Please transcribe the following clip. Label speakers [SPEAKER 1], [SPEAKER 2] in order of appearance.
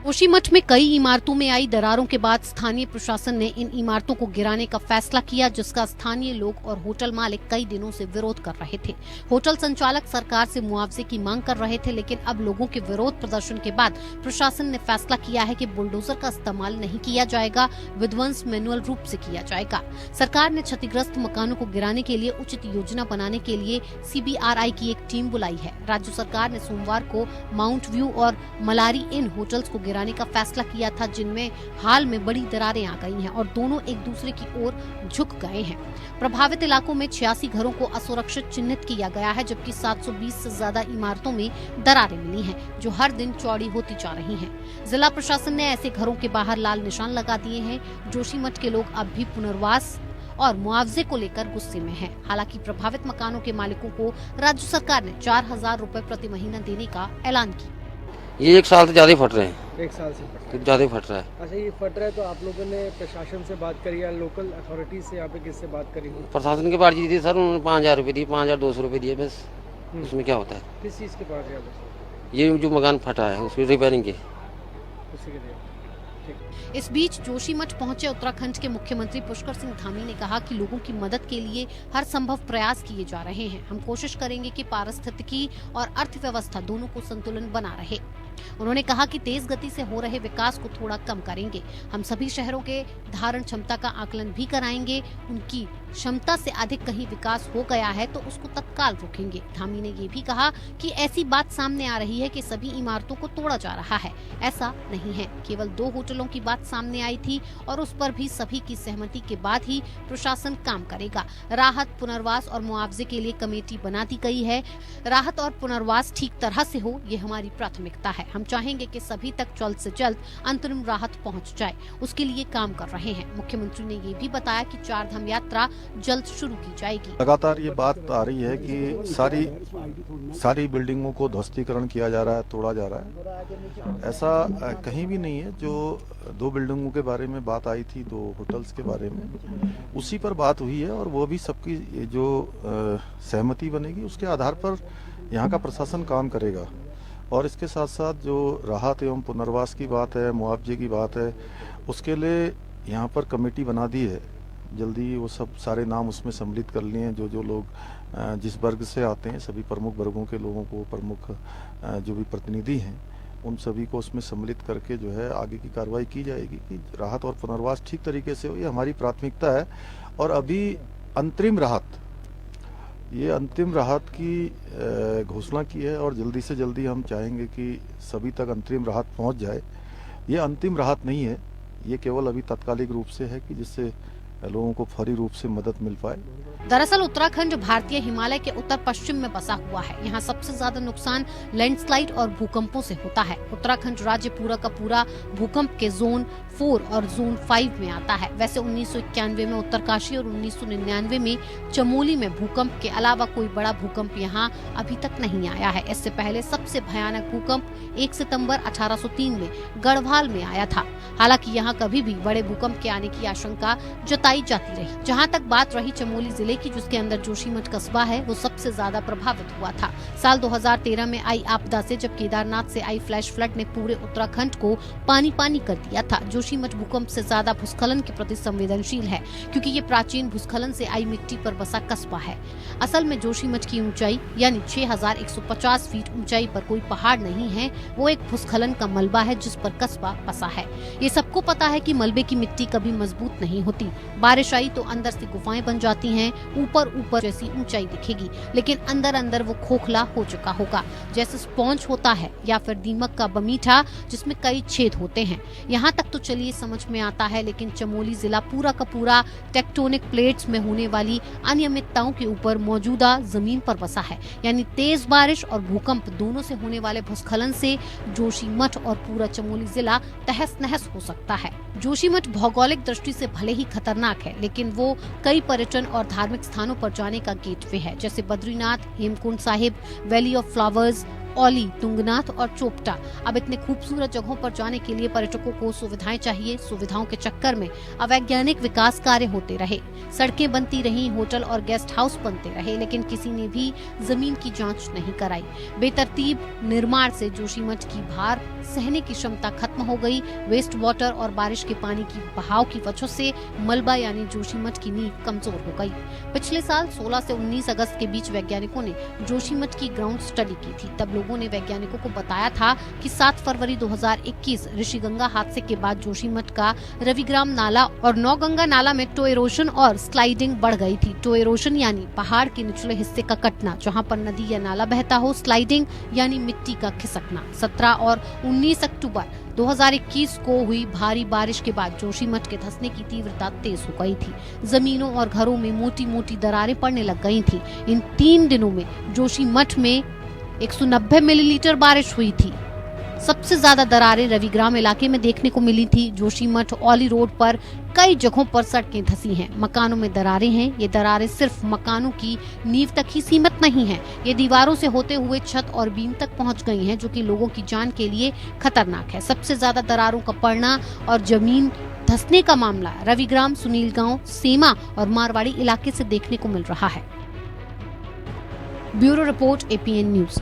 [SPEAKER 1] जोशीमठ में कई इमारतों में आई दरारों के बाद स्थानीय प्रशासन ने इन इमारतों को गिराने का फैसला किया, जिसका स्थानीय लोग और होटल मालिक कई दिनों से विरोध कर रहे थे। होटल संचालक सरकार से मुआवजे की मांग कर रहे थे, लेकिन अब लोगों के विरोध प्रदर्शन के बाद प्रशासन ने फैसला किया है कि बुलडोजर का इस्तेमाल नहीं किया जाएगा, विध्वंस मैनुअल रूप से किया जाएगा। सरकार ने क्षतिग्रस्त मकानों को गिराने के लिए उचित योजना बनाने के लिए CBRI की एक टीम बुलाई है। राज्य सरकार ने सोमवार को माउंट व्यू और मलारी इन होटल्स को गिराने का फैसला किया था, जिनमें हाल में बड़ी दरारें आ गई हैं और दोनों एक दूसरे की ओर झुक गए हैं। प्रभावित इलाकों में 86 घरों को असुरक्षित चिन्हित किया गया है, जबकि 720 से ज्यादा इमारतों में दरारें मिली हैं, जो हर दिन चौड़ी होती जा रही हैं। जिला प्रशासन ने ऐसे घरों के बाहर लाल निशान लगा दिए हैं। जोशीमठ के लोग अब भी पुनर्वास और मुआवजे को लेकर गुस्से में हैं। हालांकि प्रभावित मकानों के मालिकों को राज्य सरकार ने 4000 रुपए प्रति महीना देने का ऐलान किया।
[SPEAKER 2] ये एक साल से ज्यादा फट रहे हैं।
[SPEAKER 3] एक साल से
[SPEAKER 2] ज्यादा फट रहा है।
[SPEAKER 3] अच्छा, ये फट रहा है तो आप लोगों ने प्रशासन से बात करी या लोकल अथॉरिटी से यहाँ पे किससे बात करी?
[SPEAKER 2] प्रशासन के पास जी थी सर, उन्होंने 5000 रुपये दिए, 5200 रुपये दिए बस। उसमें क्या होता है?
[SPEAKER 3] किस चीज़ के पास गया?
[SPEAKER 2] ये जो मकान फटा है उसकी रिपेयरिंग की।
[SPEAKER 3] उसी के लिए।
[SPEAKER 1] इस बीच जोशीमठ पहुंचे उत्तराखंड के मुख्यमंत्री पुष्कर सिंह धामी ने कहा कि लोगों की मदद के लिए हर संभव प्रयास किए जा रहे हैं। हम कोशिश करेंगे कि पारिस्थितिकी और अर्थव्यवस्था दोनों को संतुलन बना रहे। उन्होंने कहा कि तेज गति से हो रहे विकास को थोड़ा कम करेंगे। हम सभी शहरों के धारण क्षमता का आकलन भी कराएंगे। उनकी क्षमता से अधिक कहीं विकास हो गया है तो उसको तत्काल रोकेंगे। धामी ने ये भी कहा कि ऐसी बात सामने आ रही है कि सभी इमारतों को तोड़ा जा रहा है। ऐसा नहीं है, केवल 2 होटलों की बात सामने आई थी और उस पर भी सभी की सहमति के बाद ही प्रशासन काम करेगा। राहत, पुनर्वास और मुआवजे के लिए कमेटी बना दी गई है। राहत और पुनर्वास ठीक तरह से हो, ये हमारी प्राथमिकता है। हम चाहेंगे कि सभी तक जल्द से जल्द अंतरिम राहत पहुंच जाए, उसके लिए काम कर रहे हैं। मुख्यमंत्री ने ये भी बताया कि 4 धाम यात्रा जल्द शुरू की जाएगी।
[SPEAKER 4] लगातार ये बात आ रही है कि सारी बिल्डिंगों को ध्वस्तीकरण किया जा रहा है, तोड़ा जा रहा है। ऐसा कहीं भी नहीं है। जो 2 बिल्डिंगों के बारे में बात आई थी, 2 होटल्स के बारे में, उसी पर बात हुई है और वो भी सबकी जो सहमति बनेगी उसके आधार पर यहाँ का प्रशासन काम करेगा। और इसके साथ साथ जो राहत एवं पुनर्वास की बात है, मुआवजे की बात है, उसके लिए यहाँ पर कमेटी बना दी है। जल्दी वो सब सारे नाम उसमें सम्मिलित कर लिए हैं। जो लोग जिस वर्ग से आते हैं, सभी प्रमुख वर्गों के लोगों को, प्रमुख जो भी प्रतिनिधि हैं, उन सभी को उसमें सम्मिलित करके जो है आगे की कार्रवाई की जाएगी कि राहत और पुनर्वास ठीक तरीके से हो। ये हमारी प्राथमिकता है। और अभी अंतरिम राहत की घोषणा की है और जल्दी से जल्दी हम चाहेंगे कि सभी तक अंतरिम राहत पहुंच जाए। ये अंतिम राहत नहीं है, ये केवल अभी तात्कालिक रूप से है कि जिससे लोगों को फौरी रूप से मदद मिल पाए।
[SPEAKER 1] दरअसल उत्तराखंड भारतीय हिमालय के उत्तर पश्चिम में बसा हुआ है। यहाँ सबसे ज्यादा नुकसान लैंडस्लाइड और भूकंपों से होता है। उत्तराखंड राज्य पूरा का पूरा भूकंप के जोन 4 और जोन 5 में आता है। वैसे 1991 में उत्तरकाशी और 1999 में चमोली में भूकंप के अलावा कोई बड़ा भूकंप यहाँ अभी तक नहीं आया है। इससे पहले सबसे भयानक भूकंप 1 सितंबर 1803 में गढ़वाल में आया था। हालांकि यहाँ कभी भी बड़े भूकंप के आने की आशंका जताई जाती रही। जहाँ तक बात रही चमोली जिले की, जिसके अंदर जोशीमठ कस्बा है, वो सबसे ज्यादा प्रभावित हुआ था। साल 2013 में आई आपदा से, जब केदारनाथ से आई फ्लैश फ्लड ने पूरे उत्तराखंड को पानी पानी कर दिया था। जोशीमठ भूकंप से ज्यादा भूस्खलन के प्रति संवेदनशील है, क्योंकि ये प्राचीन भूस्खलन से आई मिट्टी पर बसा कस्बा है। असल में जोशीमठ की ऊंचाई यानी 6150 फीट ऊंचाई पर कोई पहाड़ नहीं है, वो एक भूस्खलन का मलबा है जिस पर कस्बा बसा है। ये सबको पता है कि मलबे की मिट्टी कभी मजबूत नहीं होती। बारिश आई तो अंदर से गुफाएं बन जाती हैं, ऊपर जैसी ऊंचाई दिखेगी, लेकिन अंदर वो खोखला हो चुका होगा, जैसे स्पॉन्ज होता है या फिर दीमक का बमीठा जिसमें कई छेद होते हैं। यहाँ तक तो चलिए समझ में आता है, लेकिन चमोली जिला पूरा का पूरा टेक्टोनिक प्लेट्स में होने वाली अनियमितताओं के ऊपर मौजूदा जमीन पर बसा है। यानी तेज बारिश और भूकंप दोनों से होने वाले भूस्खलन से जोशीमठ और पूरा चमोली जिला तहस नहस हो सकता है। जोशीमठ भौगोलिक दृष्टि से भले ही खतरनाक है, लेकिन वो कई पर्यटन और धार्मिक स्थानों पर जाने का गेटवे है, जैसे Badrinath, Hemkund Sahib, valley of flowers, Auli, Tungnath और चोपटा। अब इतने खूबसूरत जगहों पर जाने के लिए पर्यटकों को सुविधाएं चाहिए। सुविधाओं के चक्कर में अवैज्ञानिक विकास कार्य होते रहे, सड़कें बनती रही, होटल और गेस्ट हाउस बनते रहे, लेकिन किसी ने भी जमीन की जांच नहीं कराई। बेतरतीब निर्माण से जोशीमठ की भार सहने की क्षमता खत्म हो गई। वेस्ट वाटर और बारिश के पानी की बहाव की वजह से मलबा यानी जोशीमठ की नींव कमजोर हो गई। पिछले साल 16 से 19 अगस्त के बीच वैज्ञानिकों ने जोशीमठ की ग्राउंड स्टडी की थी। तब लोगों ने वैज्ञानिकों को बताया था कि 7 फरवरी 2021 ऋषिगंगा हादसे के बाद जोशीमठ का रविग्राम नाला और नौगंगा नाला में टो इरोशन और स्लाइडिंग बढ़ गई थी। टो इरोशन यानी पहाड़ के निचले हिस्से का कटना, जहां पर नदी या नाला बहता हो। स्लाइडिंग यानी मिट्टी का खिसकना। 17 और 19 अक्टूबर 2021 को हुई भारी बारिश के बाद जोशीमठ के धंसने की तीव्रता तेज हो गई थी। जमीनों और घरों में मोटी मोटी दरारें पड़ने लग गई थी। इन 3 दिनों में जोशीमठ में 190 मिलीलीटर बारिश हुई थी। सबसे ज्यादा दरारें रविग्राम इलाके में देखने को मिली थी। जोशीमठ औली रोड पर कई जगहों पर सड़कें धंसी हैं। मकानों में दरारें हैं। ये दरारें सिर्फ मकानों की नींव तक ही सीमित नहीं हैं। ये दीवारों से होते हुए छत और बीम तक पहुंच गई हैं, जो कि लोगों की जान के लिए खतरनाक है। सबसे ज्यादा दरारों का पड़ना और जमीन धंसने का मामला रविग्राम, सुनील गांव, सेमा और मारवाड़ी इलाके से देखने को मिल रहा है। Bureau report, APN news.